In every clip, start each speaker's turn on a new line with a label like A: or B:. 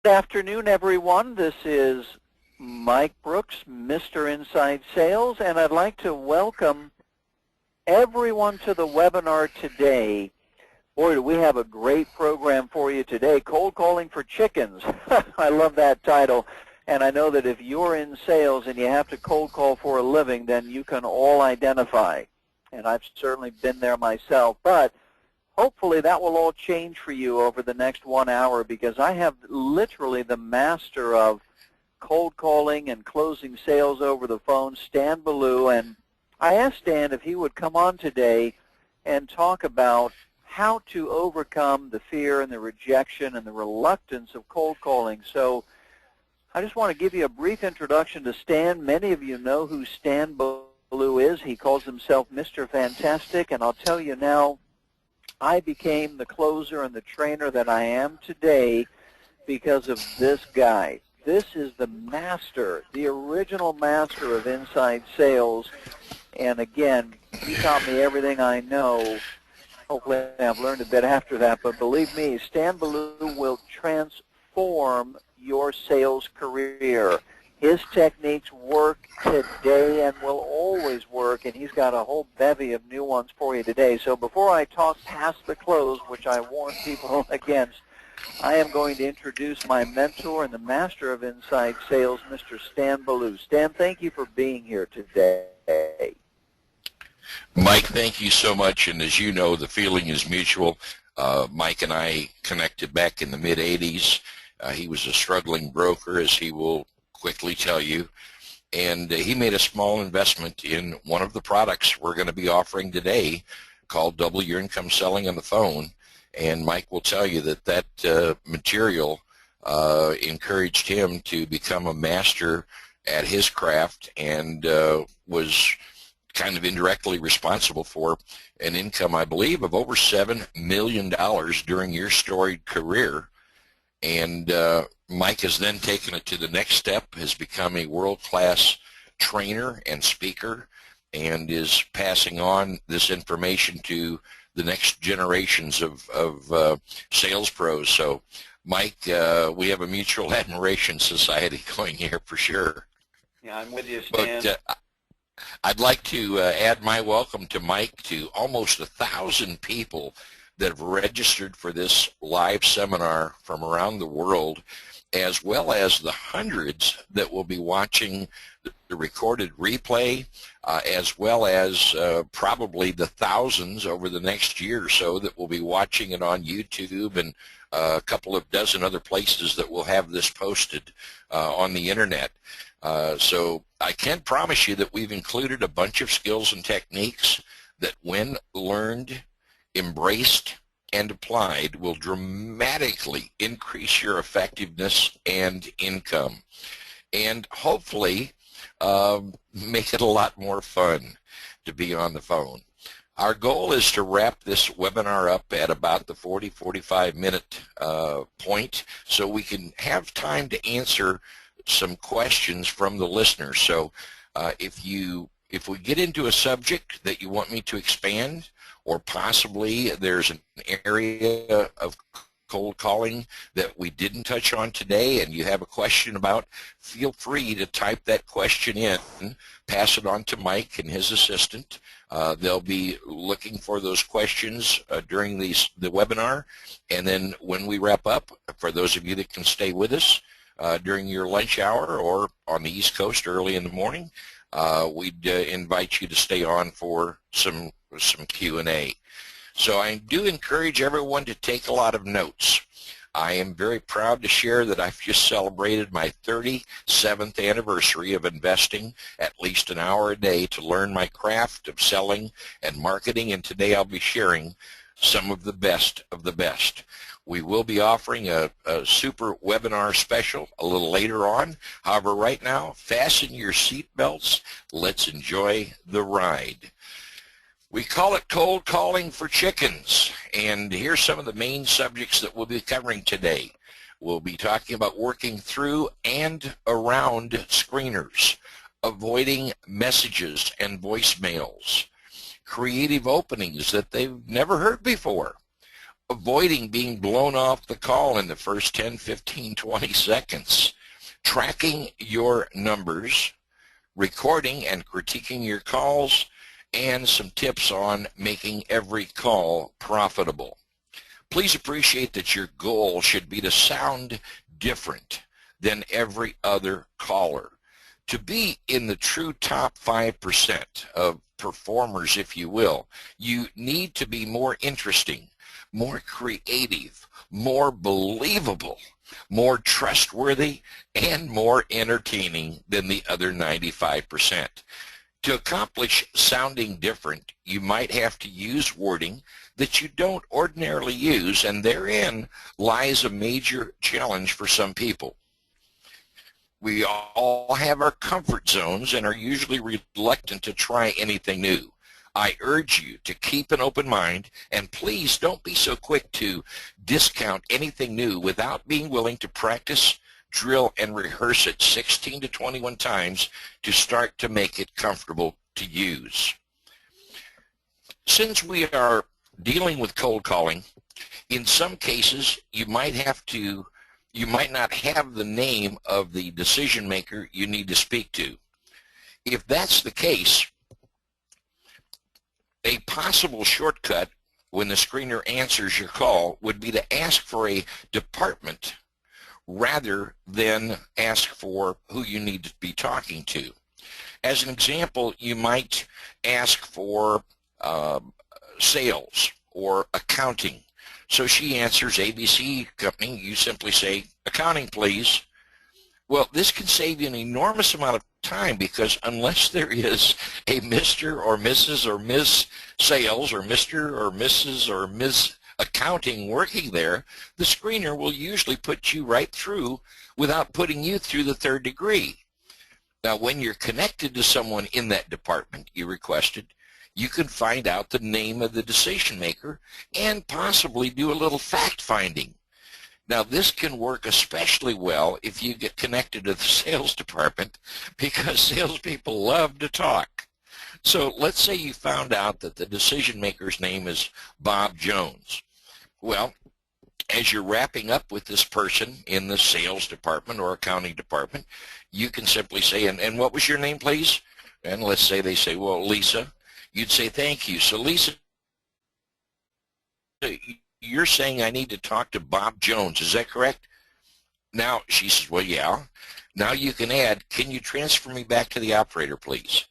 A: Afternoon, everyone. This is Mike Brooks, Mr. Inside Sales, and I'd like to welcome everyone to the webinar today. Boy, do we have a great program for you today, Cold Calling for Chickens. I love that title, and I know that if you're in sales and you have to cold call for a living, then you can all identify, and I've certainly been there myself, but hopefully that will all change for you over the next 1 hour, because I have literally the master of cold calling and closing sales over the phone, Stan Billue, and I asked Stan if he would come on today and talk about how to overcome the fear and the rejection and the reluctance of cold calling. So I just want to give you a brief introduction to Stan. Many of you know who Stan Billue is. He calls himself Mr. Fantastic, and I'll tell you now, I became the closer and the trainer that I am today because of this guy. This is the master, the original master of inside sales. And again, he taught me everything I know. Hopefully I've learned a bit after that. But believe me, Stan Billue will transform your sales career. His techniques work today and will always work, and he's got a whole bevy of new ones for you today. So before I talk past the close, which I warn people against, I am going to introduce my mentor and the master of inside sales, Mr. Stan Billue. Stan, thank you for being here today.
B: Mike, thank you so much, and as you know, the feeling is mutual. Mike and I connected back in the mid-'80s. He was a struggling broker, as he will quickly tell you, and he made a small investment in one of the products we're going to be offering today called Double Your Income Selling on the Phone. And Mike will tell you that that material encouraged him to become a master at his craft, and was kind of indirectly responsible for an income, I believe, of over $7 million during your storied career. And Mike has then taken it to the next step, has become a world-class trainer and speaker, and is passing on this information to the next generations of sales pros. So, Mike, we have a mutual admiration society going here for sure.
A: Yeah, I'm with you, Stan.
B: But I'd like to add my welcome to Mike to almost 1,000 people that have registered for this live seminar from around the world, as well as the hundreds that will be watching the recorded replay, as well as probably the thousands over the next year or so that will be watching it on YouTube and a couple of dozen other places that will have this posted on the internet. So I can promise you that we've included a bunch of skills and techniques that, when learned, embraced, and applied, will dramatically increase your effectiveness and income, and hopefully make it a lot more fun to be on the phone. Our goal is to wrap this webinar up at about the 40-45 minute point, so we can have time to answer some questions from the listeners. So if we get into a subject that you want me to expand, or possibly there's an area of cold calling that we didn't touch on today and you have a question about, feel free to type that question in, pass it on to Mike and his assistant. They'll be looking for those questions during the webinar, and then when we wrap up, for those of you that can stay with us during your lunch hour or on the East Coast early in the morning, we'd invite you to stay on for some Q&A. So I do encourage everyone to take a lot of notes. I am very proud to share that I've just celebrated my 37th anniversary of investing at least an hour a day to learn my craft of selling and marketing, and today I'll be sharing some of the best of the best. We will be offering a super webinar special a little later on. However, right now, fasten your seat belts. Let's enjoy the ride. We call it Cold Calling for Chickens, and here's some of the main subjects that we'll be covering today. We'll be talking about working through and around screeners, avoiding messages and voicemails, creative openings that they've never heard before, avoiding being blown off the call in the first 10, 15, 20 seconds, tracking your numbers, recording and critiquing your calls, and some tips on making every call profitable. Please appreciate that your goal should be to sound different than every other caller. To be in the true top 5% of performers, if you will, you need to be more interesting, more creative, more believable, more trustworthy, and more entertaining than the other 95%. To accomplish sounding different, you might have to use wording that you don't ordinarily use, and therein lies a major challenge for some people. We all have our comfort zones and are usually reluctant to try anything new. I urge you to keep an open mind, and please don't be so quick to discount anything new without being willing to practice, drill, and rehearse it 16 to 21 times to start to make it comfortable to use. Since we are dealing with cold calling, in some cases you might not have the name of the decision maker you need to speak to. If that's the case, a possible shortcut when the screener answers your call would be to ask for a department rather than ask for who you need to be talking to. As an example, you might ask for sales or accounting. So she answers ABC company. You simply say, accounting, please. Well, this can save you an enormous amount of time, because unless there is a Mr. or Mrs. or Ms. Sales or Mr. or Mrs. or Ms. Accounting working there, the screener will usually put you right through without putting you through the third degree. Now, when you're connected to someone in that department you requested, you can find out the name of the decision maker and possibly do a little fact-finding. Now, this can work especially well if you get connected to the sales department, because salespeople love to talk. So let's say you found out that the decision maker's name is Bob Jones. Well, as you're wrapping up with this person in the sales department or accounting department, you can simply say, and what was your name, please? And let's say they say, well, Lisa. You'd say, thank you. So, Lisa, you're saying I need to talk to Bob Jones. Is that correct? Now, she says, well, yeah. Now you can add, can you transfer me back to the operator, please?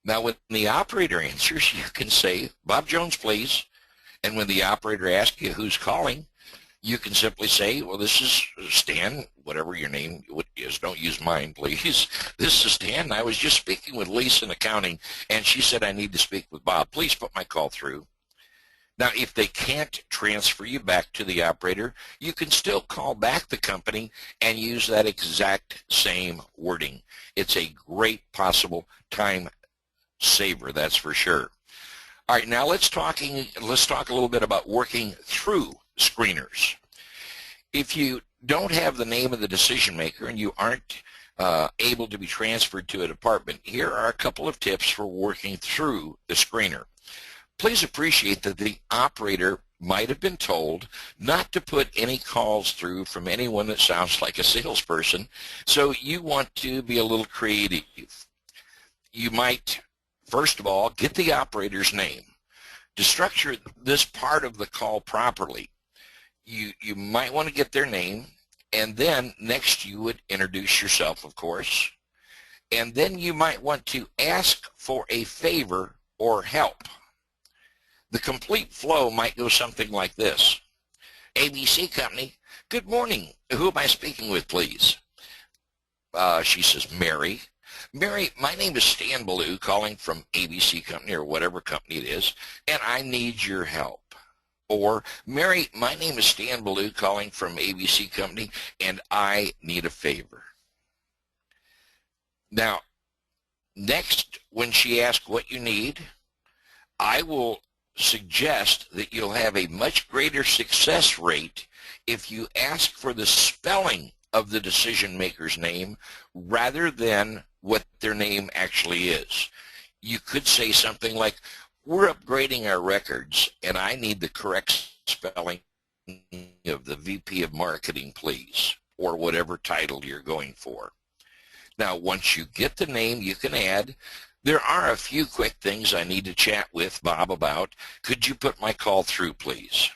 B: Now, when the operator answers, you can say, Bob Jones, please. And when the operator asks you who's calling, you can simply say, well, this is Stan, whatever your name is. Don't use mine, please. This is Stan. I was just speaking with Lisa in accounting, and she said I need to speak with Bob. Please put my call through. Now, if they can't transfer you back to the operator, you can still call back the company and use that exact same wording. It's a great possible time saver, that's for sure. All right, now let's talk a little bit about working through screeners. If you don't have the name of the decision maker and you aren't able to be transferred to a department, here are a couple of tips for working through the screener. Please appreciate that the operator might have been told not to put any calls through from anyone that sounds like a salesperson, so you want to be a little creative. You might, first of all, get the operator's name. To structure this part of the call properly, you might want to get their name, and then next you would introduce yourself, of course, and then you might want to ask for a favor or help. The complete flow might go something like this. ABC Company, good morning. Who am I speaking with, please? She says, Mary. Mary, my name is Stan Billue, calling from ABC Company or whatever company it is, and I need your help. Or, Mary, my name is Stan Billue, calling from ABC Company, and I need a favor. Now, next, when she asks what you need, I will suggest that you'll have a much greater success rate if you ask for the spelling of the decision maker's name rather than what their name actually is. You could say something like, we're upgrading our records and I need the correct spelling of the VP of Marketing, please, or whatever title you're going for. Now, once you get the name, you can add. There are a few quick things I need to chat with Bob about. Could you put my call through, please?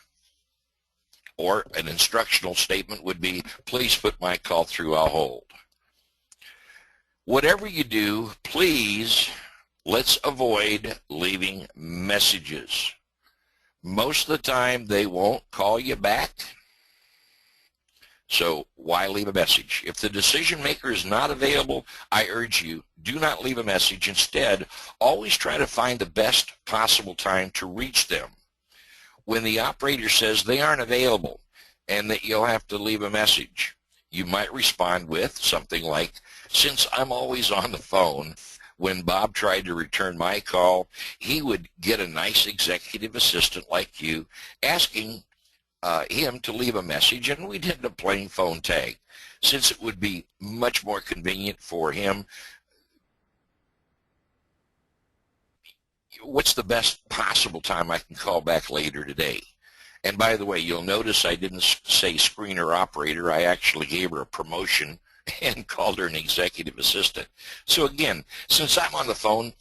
B: Or an instructional statement would be, please put my call through, I'll hold. Whatever you do, please, let's avoid leaving messages. Most of the time, they won't call you back. So why leave a message? If the decision maker is not available, I urge you, do not leave a message. Instead, always try to find the best possible time to reach them. When the operator says they aren't available and that you'll have to leave a message, you might respond with something like, since I'm always on the phone, when Bob tried to return my call, he would get a nice executive assistant like you asking him to leave a message, and we'd end up playing phone tag. Since it would be much more convenient for him, what's the best possible time I can call back later today? And by the way, you'll notice I didn't say screener operator. I actually gave her a promotion and called her an executive assistant. So again, since I'm on the phone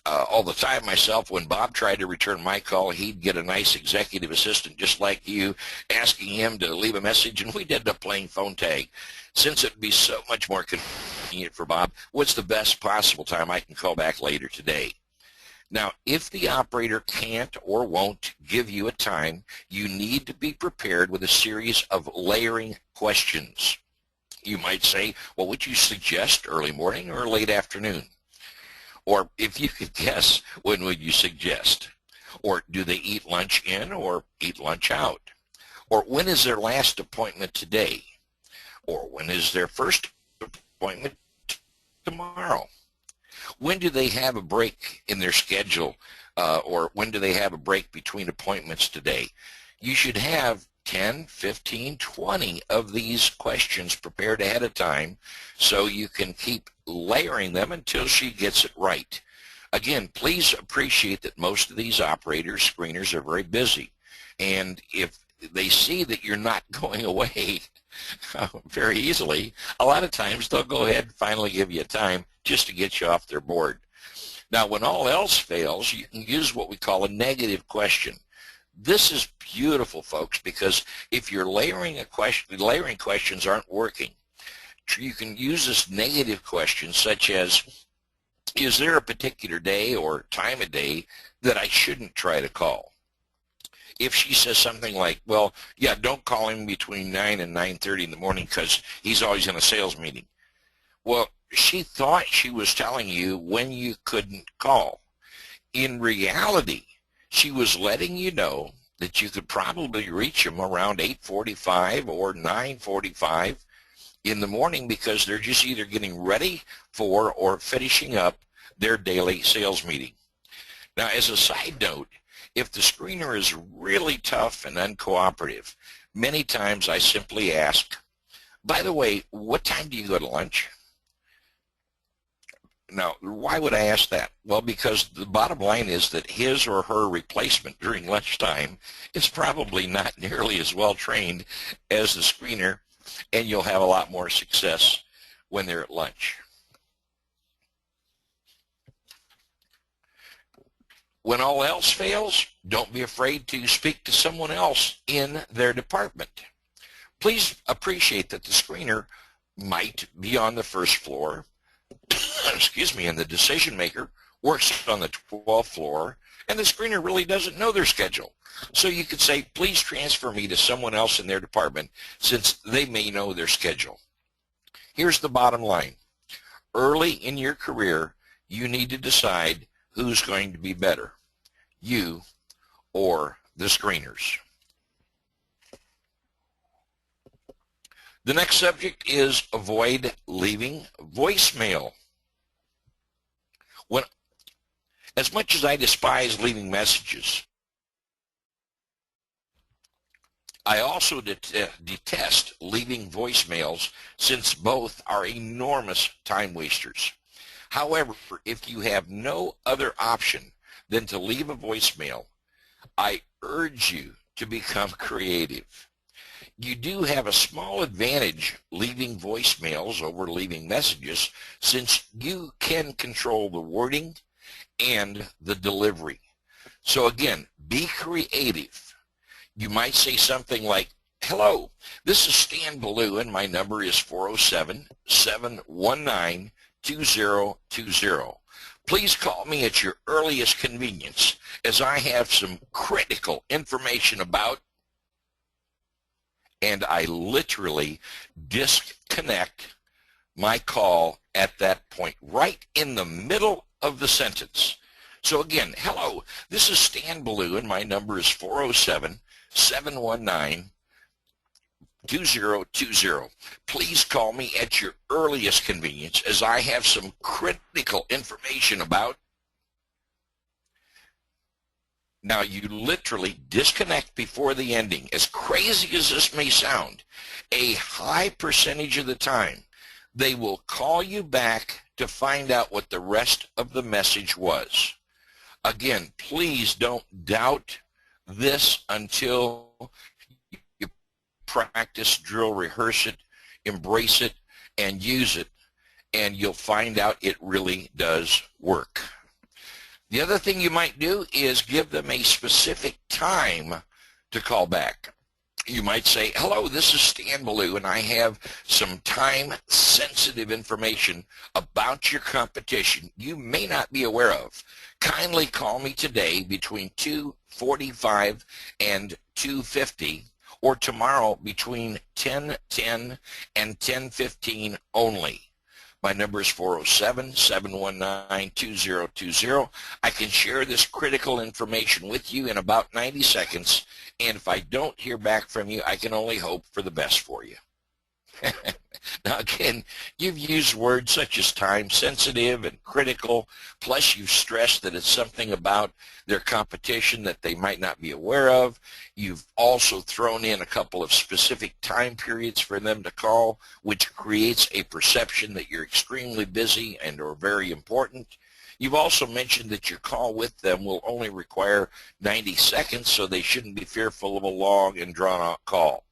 B: all the time myself, when Bob tried to return my call, he'd get a nice executive assistant just like you asking him to leave a message, and we'd end up playing phone tag. Since it'd be so much more convenient for Bob, what's the best possible time I can call back later today? Now, if the operator can't or won't give you a time, you need to be prepared with a series of layering questions. You might say, well, would you suggest early morning or late afternoon? Or if you could guess, when would you suggest? Or do they eat lunch in or eat lunch out? Or when is their last appointment today? Or when is their first appointment tomorrow? When do they have a break in their schedule? Or when do they have a break between appointments today? You should have 10, 15, 20 of these questions prepared ahead of time so you can keep layering them until she gets it right. Again, please appreciate that most of these operators, screeners, are very busy. And if they see that you're not going away very easily, a lot of times they'll go ahead and finally give you a time just to get you off their board. Now, when all else fails, you can use what we call a negative question. This is beautiful, folks, because if you're layering questions aren't working, you can use this negative question such as, is there a particular day or time of day that I shouldn't try to call? If she says something like, well, yeah, don't call him between 9 and 9:30 in the morning because he's always in a sales meeting. Well, she thought she was telling you when you couldn't call. In reality, she was letting you know that you could probably reach him around 8:45 or 9:45 in the morning because they're just either getting ready for or finishing up their daily sales meeting. Now, as a side note, if the screener is really tough and uncooperative, many times I simply ask, by the way, what time do you go to lunch? Now, why would I ask that? Well, because the bottom line is that his or her replacement during lunchtime is probably not nearly as well trained as the screener, and you'll have a lot more success when they're at lunch. When all else fails, don't be afraid to speak to someone else in their department. Please appreciate that the screener might be on the first floor, excuse me, and the decision maker works on the 12th floor, and the screener really doesn't know their schedule. So you could say, please transfer me to someone else in their department since they may know their schedule. Here's the bottom line. Early in your career, you need to decide who's going to be better, you or the screeners. The next subject is avoid leaving voicemail. As much as I despise leaving messages, I also detest leaving voicemails since both are enormous time wasters. However, if you have no other option than to leave a voicemail, I urge you to become creative. You do have a small advantage leaving voicemails over leaving messages, since you can control the wording and the delivery. So again, be creative. You might say something like, "Hello, this is Stan Billue and my number is 407-719-2020. Please call me at your earliest convenience, as I have some critical information about," and I literally disconnect my call at that point, right in the middle of the sentence. So again, "Hello, this is Stan Billue and my number is 407-719-2020. Please call me at your earliest convenience, as I have some critical information about." Now you literally disconnect before the ending. As crazy as this may sound, a high percentage of the time, they will call you back to find out what the rest of the message was. Again, please don't doubt this until you practice, drill, rehearse it, embrace it, and use it, and you'll find out it really does work. The other thing you might do is give them a specific time to call back. You might say, "Hello, this is Stan Billue, and I have some time-sensitive information about your competition you may not be aware of. Kindly call me today between 2:45 and 2:50, or tomorrow between 10:10 and 10:15 only. My number is 407-719-2020. I can share this critical information with you in about 90 seconds, and if I don't hear back from you, I can only hope for the best for you." Now again, you've used words such as time sensitive and critical, plus you've stressed that it's something about their competition that they might not be aware of. You've also thrown in a couple of specific time periods for them to call, which creates a perception that you're extremely busy and are very important. You've also mentioned that your call with them will only require 90 seconds, so they shouldn't be fearful of a long and drawn-out call.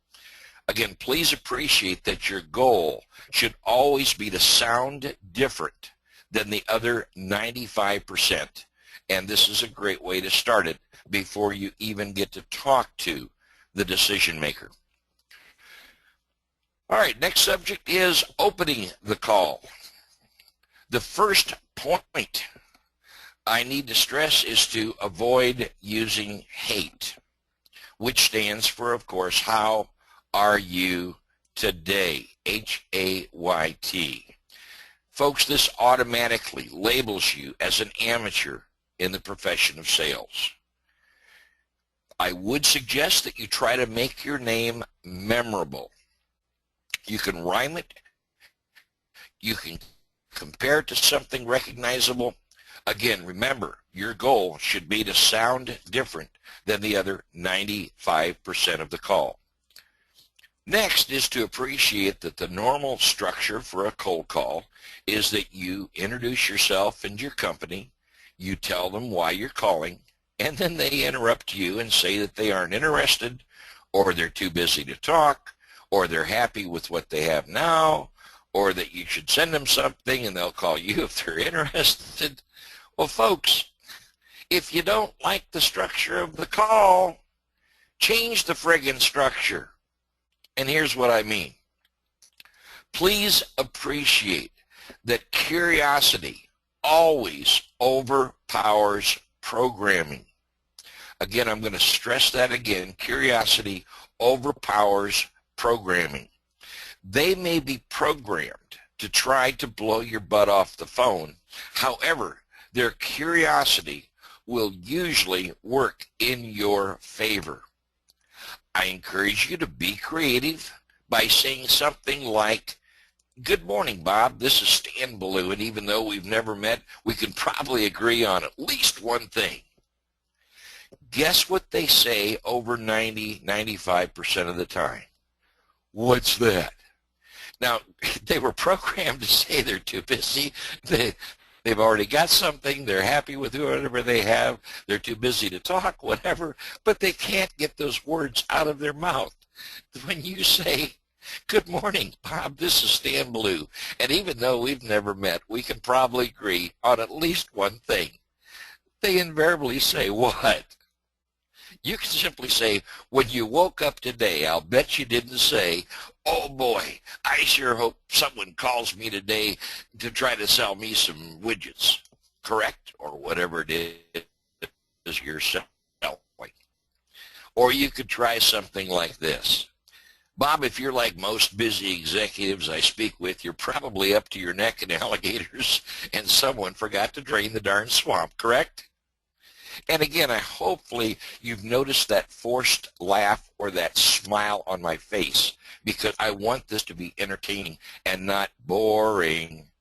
B: Again, please appreciate that your goal should always be to sound different than the other 95%. And this is a great way to start it before you even get to talk to the decision maker. All right, next subject is opening the call. The first point I need to stress is to avoid using hate, which stands for, of course, how are you today? H-A-Y-T. Folks, this automatically labels you as an amateur in the profession of sales. I would suggest that you try to make your name memorable. You can rhyme it. You can compare it to something recognizable. Again, remember, your goal should be to sound different than the other 95% of the call. Next is to appreciate that the normal structure for a cold call is that you introduce yourself and your company, you tell them why you're calling, and then they interrupt you and say that they aren't interested, or they're too busy to talk, or they're happy with what they have now, or that you should send them something and they'll call you if they're interested. Well, folks, if you don't like the structure of the call, change the friggin' structure. And here's what I mean. Please appreciate that curiosity always overpowers programming. Again, I'm going to stress that again. Curiosity overpowers programming. They may be programmed to try to blow your butt off the phone. However, their curiosity will usually work in your favor. I encourage you to be creative by saying something like, "Good morning, Bob. This is Stan Billue, and even though we've never met, we can probably agree on at least one thing." Guess what they say over 95% of the time? "What's that?" Now, they were programmed to say they're too busy. They've already got something. They're happy with whatever they have. They're too busy to talk, whatever, but they can't get those words out of their mouth. When you say, "Good morning, Bob, this is Stan Billue," and even though we've never met, we can probably agree on at least one thing. They invariably say, "What?" You can simply say, "When you woke up today, I'll bet you didn't say, 'Oh boy, I sure hope someone calls me today to try to sell me some widgets,'" correct? Or whatever it is you're selling. Or you could try something like this. "Bob, if you're like most busy executives I speak with, you're probably up to your neck in alligators and someone forgot to drain the darn swamp, correct?" And again, hopefully you've noticed that forced laugh or that smile on my face, because I want this to be entertaining and not boring.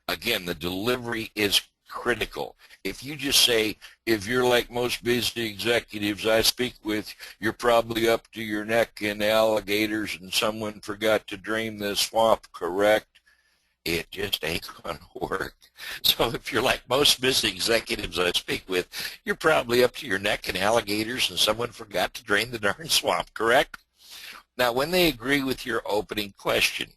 B: Again, the delivery is critical. If you just say, "If you're like most busy executives I speak with, you're probably up to your neck in alligators and someone forgot to drain the swamp, correct?" it just ain't going to work. So if you're like most busy executives I speak with, you're probably up to your neck in alligators and someone forgot to drain the darn swamp, correct? Now, when they agree with your opening question,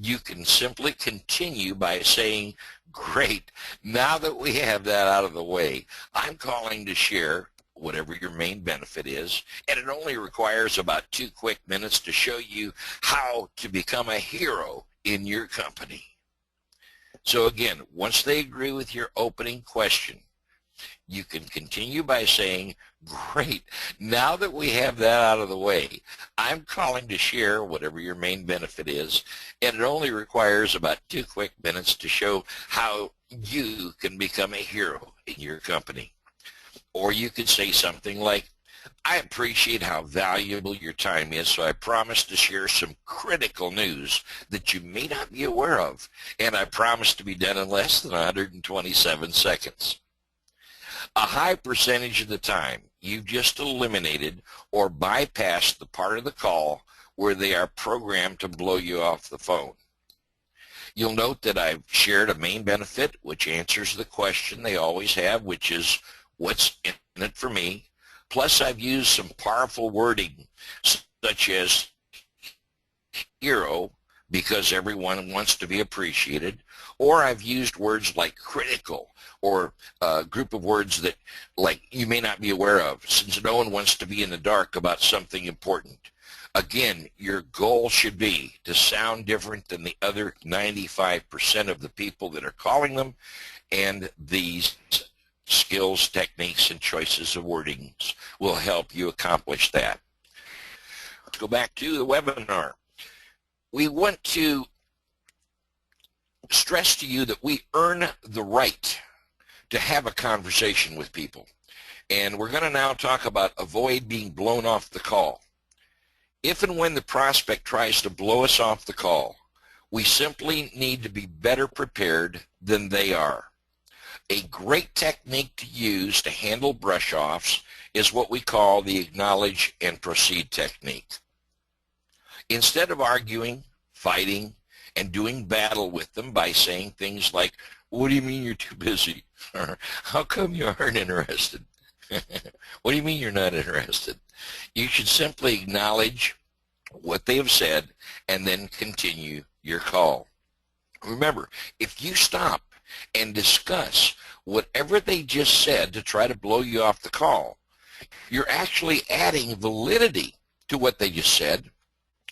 B: you can simply continue by saying, "Great, now that we have that out of the way, I'm calling to share whatever your main benefit is, and it only requires about 2 quick minutes to show you how to become a hero in your company." So again, once they agree with your opening question, you can continue by saying, "Great, now that we have that out of the way, I'm calling to share whatever your main benefit is, and it only requires about 2 quick minutes to show how you can become a hero in your company." Or you could say something like, "I appreciate how valuable your time is, so I promise to share some critical news that you may not be aware of, and I promise to be done in less than 127 seconds. A high percentage of the time, you've just eliminated or bypassed the part of the call where they are programmed to blow you off the phone. You'll note that I've shared a main benefit, which answers the question they always have, which is, what's in it for me? Plus, I've used some powerful wording, such as hero, because everyone wants to be appreciated, or I've used words like critical, or a group of words that, like, you may not be aware of, since no one wants to be in the dark about something important. Again, your goal should be to sound different than the other 95% of the people that are calling them, and these skills, techniques, and choices of wordings will help you accomplish that. Let's go back to the webinar. We want to stress to you that we earn the right to have a conversation with people. And we're going to now talk about avoid being blown off the call. If and when the prospect tries to blow us off the call, we simply need to be better prepared than they are. A great technique to use to handle brush-offs is what we call the acknowledge and proceed technique. Instead of arguing, fighting, and doing battle with them by saying things like, "What do you mean you're too busy?" Or, "How come you aren't interested?" "What do you mean you're not interested?" You should simply acknowledge what they have said and then continue your call. Remember, if you stop and discuss whatever they just said to try to blow you off the call, you're actually adding validity to what they just said,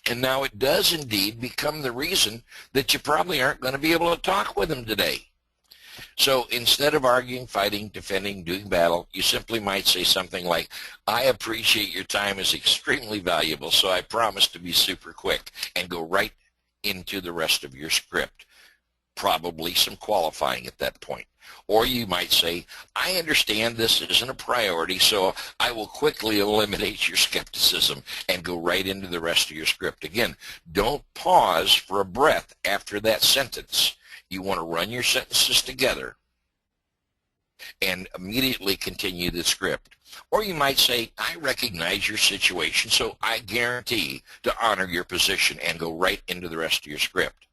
B: and now it does indeed become the reason that you probably aren't going to be able to talk with them today. So instead of arguing, fighting, defending, doing battle, you simply might say something like, "I appreciate your time is extremely valuable, so I promise to be super quick," and go right into the rest of your script. Probably some qualifying at that point. Or you might say, "I understand this isn't a priority, so I will quickly eliminate your skepticism," and go right into the rest of your script. Again, don't pause for a breath after that sentence. You want to run your sentences together and immediately continue the script. Or you might say, "I recognize your situation, so I guarantee to honor your position," and go right into the rest of your script.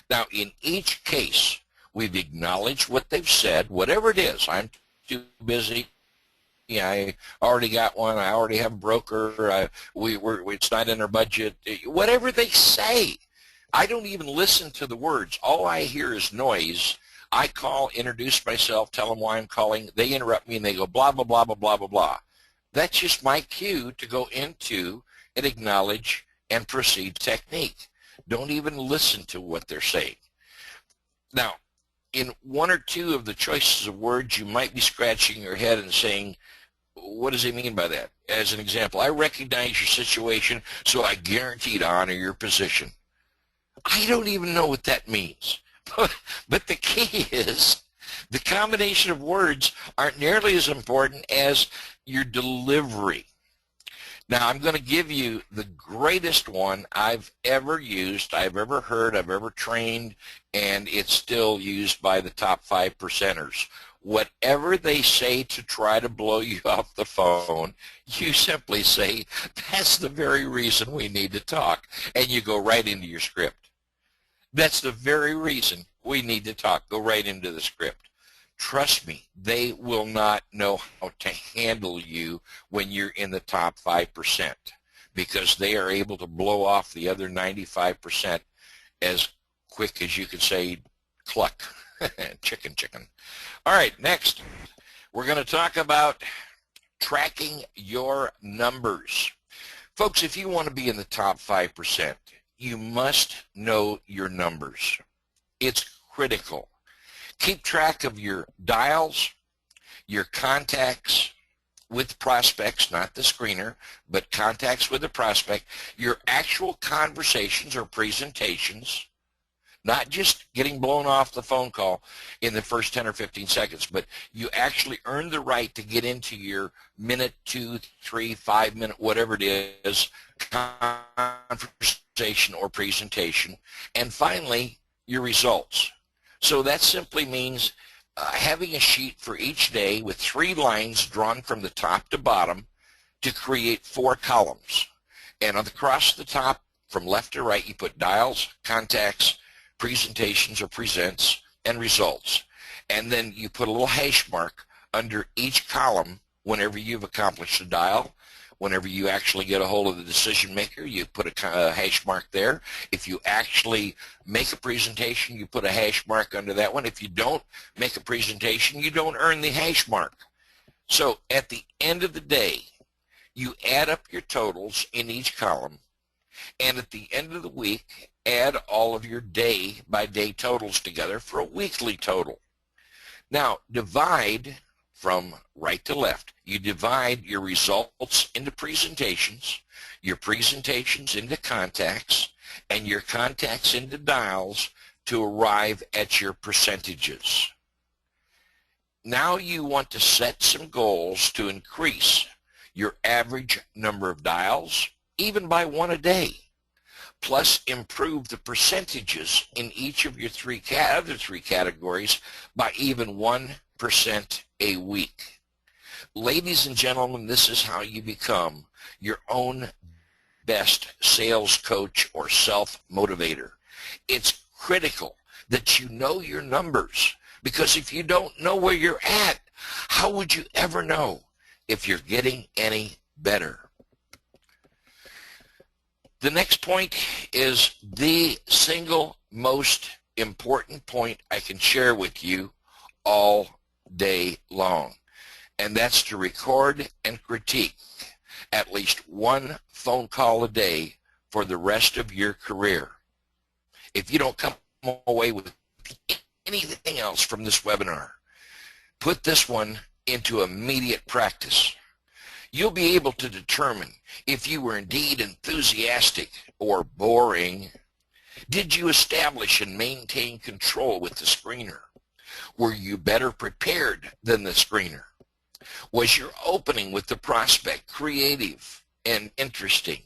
B: Now, in each case, We've acknowledged what they've said, whatever it is. I'm too busy. Yeah, I already got one. I already have a broker. It's not in our budget. Whatever they say, I don't even listen to the words. All I hear is noise. I call, introduce myself, tell them why I'm calling. They interrupt me and they go blah, blah, blah, blah, blah, blah, blah. That's just my cue to go into and acknowledge and proceed technique. Don't even listen to what they're saying. Now, in one or two of the choices of words, you might be scratching your head and saying, what does he mean by that? As an example, I recognize your situation, so I guarantee to honor your position. I don't even know what that means. But the key is the combination of words aren't nearly as important as your delivery. Now, I'm going to give you the greatest one I've ever used, I've ever heard, I've ever trained, and it's still used by the top 5%ers. Whatever they say to try to blow you off the phone, you simply say, that's the very reason we need to talk, and you go right into your script. That's the very reason we need to talk. Go right into the script. Trust me, they will not know how to handle you when you're in the top 5% because they are able to blow off the other 95% as quick as you could say cluck. Chicken, chicken. All right, next, we're going to talk about tracking your numbers. Folks, if you want to be in the top 5%, you must know your numbers. It's critical. Keep track of your dials, your contacts with prospects, not the screener, but contacts with the prospect, your actual conversations or presentations, not just getting blown off the phone call in the first 10 or 15 seconds, but you actually earn the right to get into your minute, 2, 3, 5 minute, whatever it is, conversation or presentation, and finally, your results. So that simply means having a sheet for each day with 3 lines drawn from the top to bottom to create 4 columns. And across the top, from left to right, you put dials, contacts, presentations or presents, and results. And then you put a little hash mark under each column whenever you've accomplished a dial. Whenever you actually get a hold of the decision maker, you put a hash mark there. If you actually make a presentation, you put a hash mark under that one. If you don't make a presentation, you don't earn the hash mark. So at the end of the day, you add up your totals in each column, and at the end of the week, add all of your day-by-day totals together for a weekly total. Now, divide from right to left. You divide your results into presentations, your presentations into contacts, and your contacts into dials to arrive at your percentages. Now you want to set some goals to increase your average number of dials, even by 1 a day, plus improve the percentages in each of your other three categories by even 1% a week. Ladies and gentlemen, this is how you become your own best sales coach or self-motivator. It's critical that you know your numbers, because if you don't know where you're at, how would you ever know if you're getting any better? The next point is the single most important point I can share with you all day long, and that's to record and critique at least 1 phone call a day for the rest of your career. If you don't come away with anything else from this webinar, put this one into immediate practice. You'll be able to determine if you were indeed enthusiastic or boring. Did you establish and maintain control with the screener? Were you better prepared than the screener? Was your opening with the prospect creative and interesting?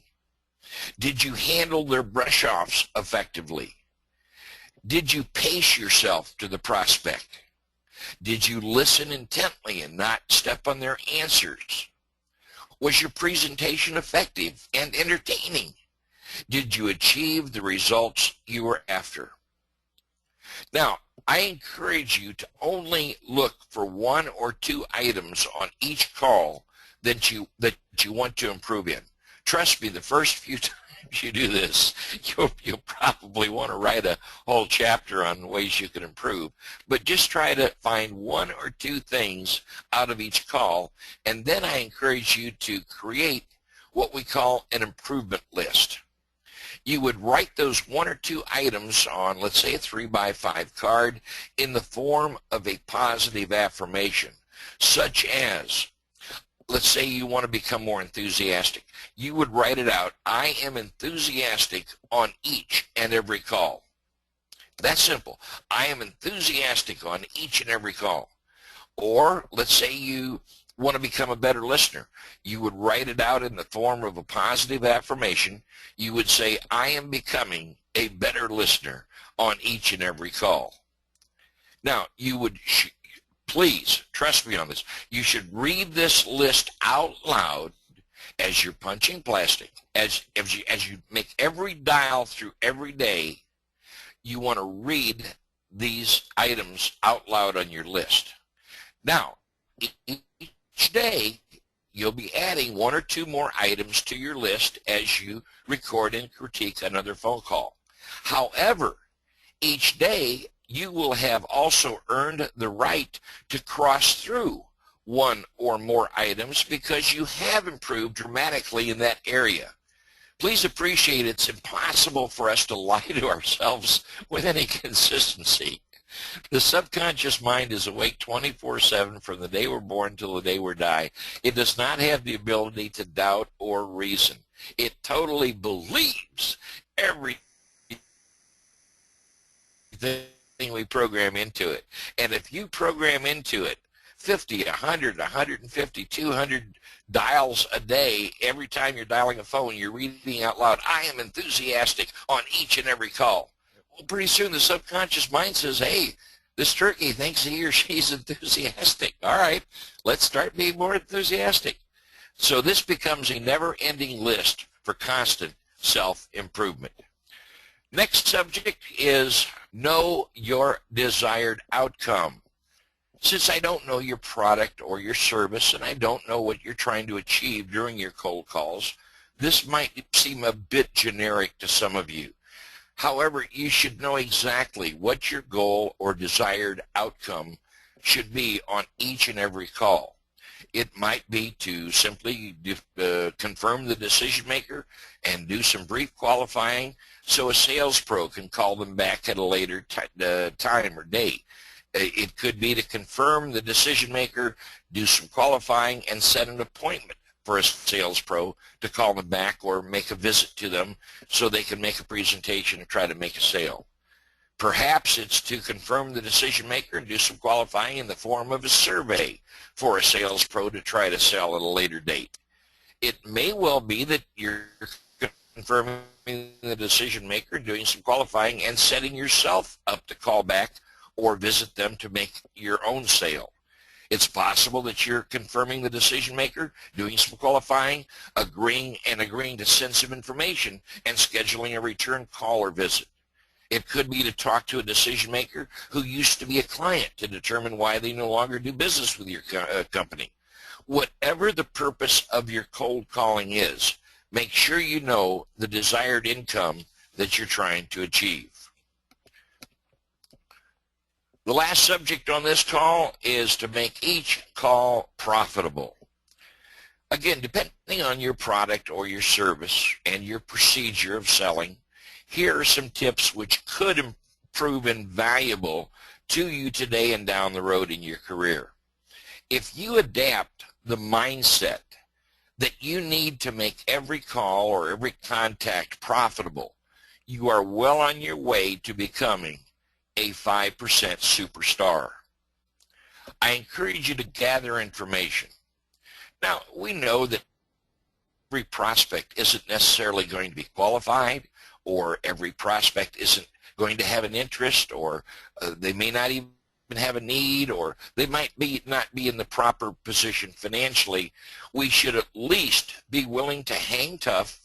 B: Did you handle their brush-offs effectively? Did you pace yourself to the prospect? Did you listen intently and not step on their answers? Was your presentation effective and entertaining? Did you achieve the results you were after? Now, I encourage you to only look for 1 or 2 items on each call that you want to improve in. Trust me, the first few times you do this, you'll probably want to write a whole chapter on ways you can improve. But just try to find 1 or 2 things out of each call, and then I encourage you to create what we call an improvement list. You would write those 1 or 2 items on, let's say, a 3x5 card in the form of a positive affirmation, such as, let's say you want to become more enthusiastic. You would write it out, I am enthusiastic on each and every call. That's simple. I am enthusiastic on each and every call. Or let's say you want to become a better listener. You would write it out in the form of a positive affirmation. You would say, I am becoming a better listener on each and every call. Now, you would please trust me on this. You should read this list out loud as you're punching plastic. As you make every dial through every day, you want to read these items out loud on your list. Now, each day, you'll be adding 1 or 2 more items to your list as you record and critique another phone call. However, each day, you will have also earned the right to cross through 1 or more items because you have improved dramatically in that area. Please appreciate it's impossible for us to lie to ourselves with any consistency. The subconscious mind is awake 24/7 from the day we're born till the day we die. It does not have the ability to doubt or reason. It totally believes everything we program into it. And if you program into it 50, 100, 150, 200 dials a day, every time you're dialing a phone, you're reading out loud, I am enthusiastic on each and every call. Well, pretty soon the subconscious mind says, hey, this turkey thinks he or she's enthusiastic. All right, let's start being more enthusiastic. So this becomes a never-ending list for constant self-improvement. Next subject is know your desired outcome. Since I don't know your product or your service and I don't know what you're trying to achieve during your cold calls, this might seem a bit generic to some of you. However, you should know exactly what your goal or desired outcome should be on each and every call. It might be to simply confirm the decision maker and do some brief qualifying so a sales pro can call them back at a later time or date. It could be to confirm the decision maker, do some qualifying, and set an appointment for a sales pro to call them back or make a visit to them so they can make a presentation and try to make a sale. Perhaps it's to confirm the decision maker and do some qualifying in the form of a survey for a sales pro to try to sell at a later date. It may well be that you're confirming the decision maker, doing some qualifying, and setting yourself up to call back or visit them to make your own sale. It's possible that you're confirming the decision maker, doing some qualifying, agreeing to send some information, and scheduling a return call or visit. It could be to talk to a decision maker who used to be a client to determine why they no longer do business with your company. Whatever the purpose of your cold calling is, make sure you know the desired income that you're trying to achieve. The last subject on this call is to make each call profitable. Again, depending on your product or your service and your procedure of selling, here are some tips which could prove invaluable to you today and down the road in your career. If you adapt the mindset that you need to make every call or every contact profitable, you are well on your way to becoming a 5% superstar. I encourage you to gather information. Now, we know that every prospect isn't necessarily going to be qualified, or every prospect isn't going to have an interest, or they may not even have a need, or they might not be in the proper position financially. We should at least be willing to hang tough,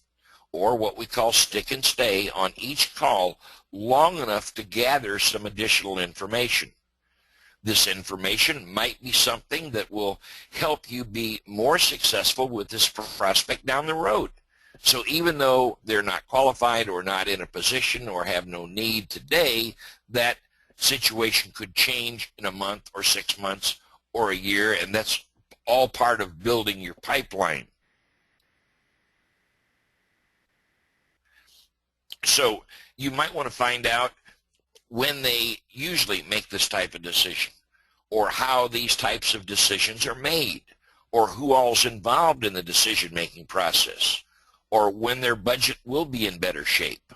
B: or what we call stick and stay, on each call long enough to gather some additional information. This information might be something that will help you be more successful with this prospect down the road. So even though they're not qualified or not in a position or have no need today, that situation could change in a month or 6 months or a year, and that's all part of building your pipeline. So you might want to find out when they usually make this type of decision, or how these types of decisions are made, or who all's involved in the decision-making process, or when their budget will be in better shape,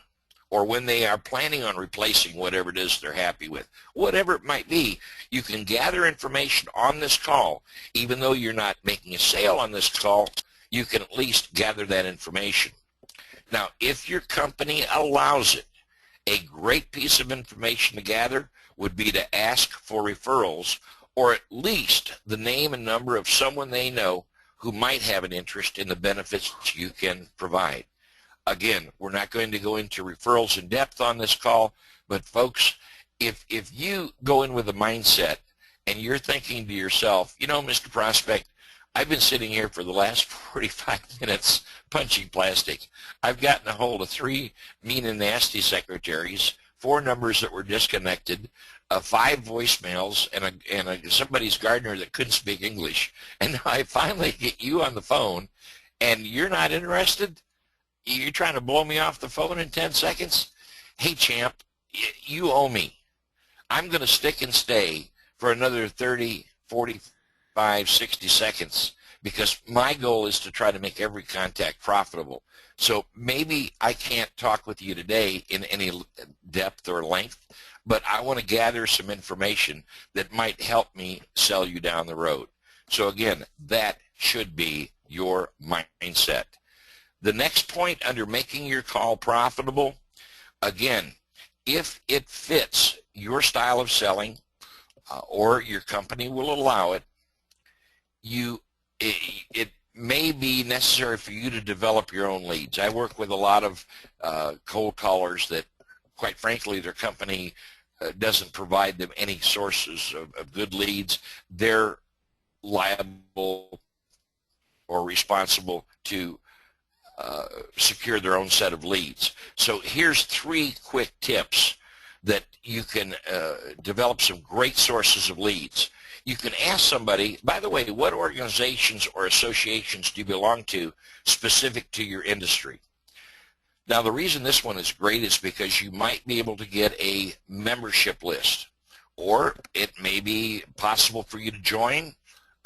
B: or when they are planning on replacing whatever it is they're happy with. Whatever it might be, you can gather information on this call. Even though you're not making a sale on this call, you can at least gather that information. Now, if your company allows it, a great piece of information to gather would be to ask for referrals, or at least the name and number of someone they know who might have an interest in the benefits you can provide. Again, we're not going to go into referrals in depth on this call, but folks, if you go in with a mindset and you're thinking to yourself, you know, Mr. Prospect, I've been sitting here for the last 45 minutes punching plastic. I've gotten a hold of 3 mean and nasty secretaries, 4 numbers that were disconnected, 5 voicemails, and somebody's gardener that couldn't speak English. And now I finally get you on the phone, and you're not interested? You're trying to blow me off the phone in 10 seconds? Hey, champ, you owe me. I'm going to stick and stay for another 30, 45, 60 seconds, because my goal is to try to make every contact profitable. So maybe I can't talk with you today in any depth or length, but I want to gather some information that might help me sell you down the road. So again, that should be your mindset. The next point under making your call profitable, again, if it fits your style of selling or your company will allow it, it may be necessary for you to develop your own leads. I work with a lot of cold callers that, quite frankly, their company doesn't provide them any sources of good leads. They're liable or responsible to secure their own set of leads. So here's 3 quick tips that you can develop some great sources of leads. You can ask somebody, by the way, what organizations or associations do you belong to specific to your industry? Now, the reason this one is great is because you might be able to get a membership list, or it may be possible for you to join.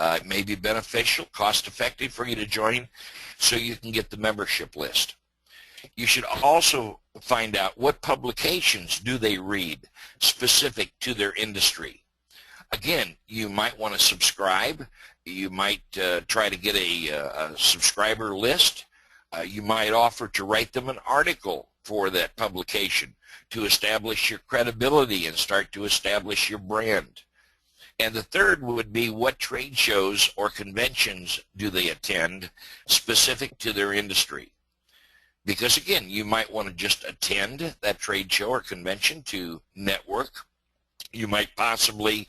B: It may be beneficial, cost-effective for you to join, so you can get the membership list. You should also find out what publications do they read specific to their industry. Again, you might want to subscribe. You might try to get a subscriber list. You might offer to write them an article for that publication to establish your credibility and start to establish your brand. And the third would be, what trade shows or conventions do they attend specific to their industry? Because again, you might want to just attend that trade show or convention to network. You might possibly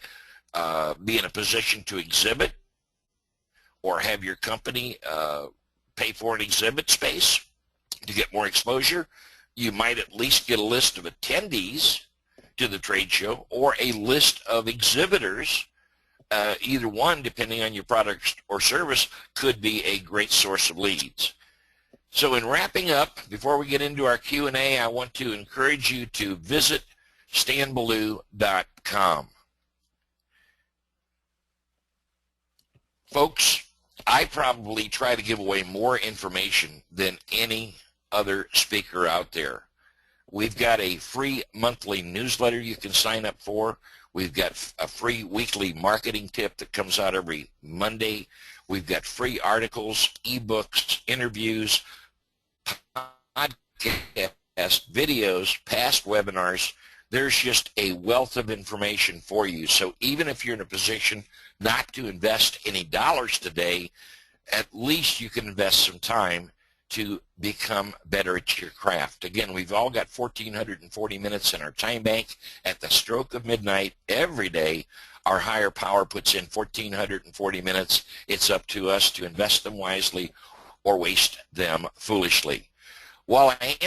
B: be in a position to exhibit, or have your company pay for an exhibit space to get more exposure. You might at least get a list of attendees to the trade show, or a list of exhibitors. Either one, depending on your product or service, could be a great source of leads. So in wrapping up, before we get into our Q&A, I want to encourage you to visit stanbillue.com. Folks, I probably try to give away more information than any other speaker out there. We've got a free monthly newsletter you can sign up for. We've got a free weekly marketing tip that comes out every Monday. We've got free articles, ebooks, interviews, podcasts, videos, past webinars. There's just a wealth of information for you. So even if you're in a position not to invest any dollars today, at least you can invest some time to become better at your craft. Again, we've all got 1,440 minutes in our time bank. At the stroke of midnight every day, our higher power puts in 1,440 minutes. It's up to us to invest them wisely or waste them foolishly. While I